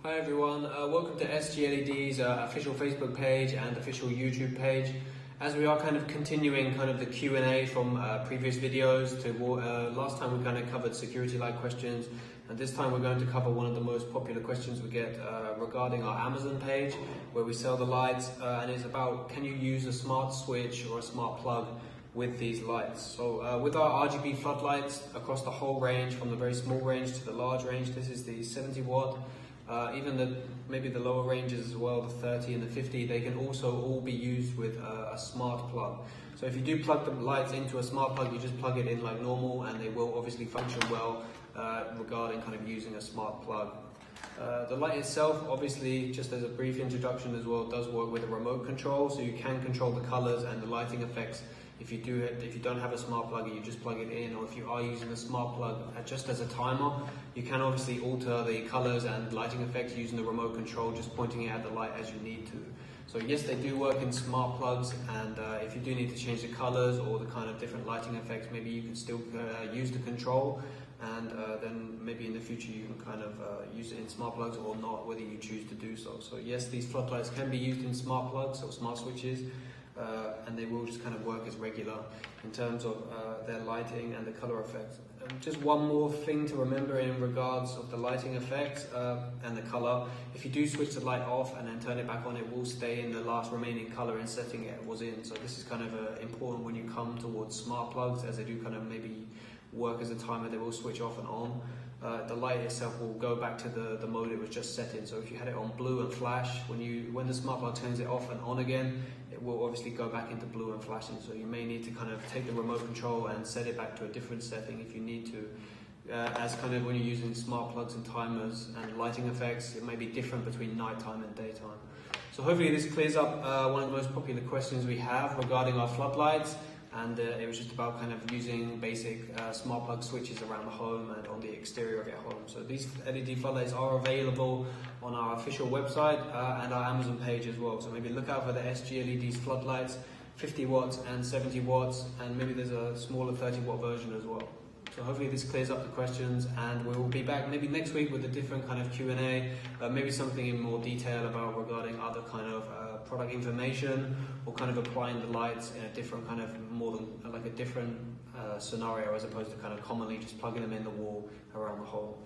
Hi everyone, welcome to SGLED's official Facebook page and official YouTube page. As we are kind of continuing the Q&A from previous videos to last time we kind of covered security light questions, and this time we're going to cover one of the most popular questions we get regarding our Amazon page where we sell the lights, and it's about can you use a smart switch or a smart plug with these lights. So with our RGB floodlights across the whole range, from the very small range to the large range, this is the 70 watt, even maybe the lower ranges as well, the 30 and the 50, they can also all be used with a smart plug. So if you do plug the lights into a smart plug, you just plug it in like normal and they will obviously function well regarding kind of using a smart plug. The light itself, obviously, just as a brief introduction as well, does work with a remote control, so you can control the colors and the lighting effects. If you don't have a smart plug, you just plug it in, or if you are using a smart plug just as a timer, you can obviously alter the colors and lighting effects using the remote control, just pointing it at the light as you need to. So yes, they do work in smart plugs, and if you do need to change the colors or the kind of different lighting effects, maybe you can still use the control, and then maybe in the future you can kind of use it in smart plugs or not, whether you choose to do so. So yes, these floodlights can be used in smart plugs or smart switches, and they will just kind of work as regular in terms of their lighting and the color effects. Just one more thing to remember in regards of the lighting effects and the color: if you do switch the light off and then turn it back on, it will stay in the last remaining color and setting it was in. So this is kind of important when you come towards smart plugs, as they do kind of maybe work as a timer. They will switch off and on. The light itself will go back to the mode it was just set in. So if you had it on blue and flash, when the smart plug turns it off and on again, it will obviously go back into blue and flashing. So you may need to kind of take the remote control and set it back to a different setting if you need to. As kind of when you're using smart plugs and timers and lighting effects, it may be different between nighttime and daytime. So hopefully this clears up one of the most popular questions we have regarding our floodlights. And it was just about kind of using basic smart plug switches around the home and on the exterior of your home. So these LED floodlights are available on our official website and our Amazon page as well. So maybe look out for the SGLEDs floodlights, 50 watts and 70 watts, and maybe there's a smaller 30 watt version as well. So hopefully this clears up the questions, and we will be back maybe next week with a different kind of Q&A, maybe something in more detail about regarding other kind of product information, or kind of applying the lights in a different kind of, more than like a different scenario, as opposed to kind of commonly just plugging them in the wall around the hole.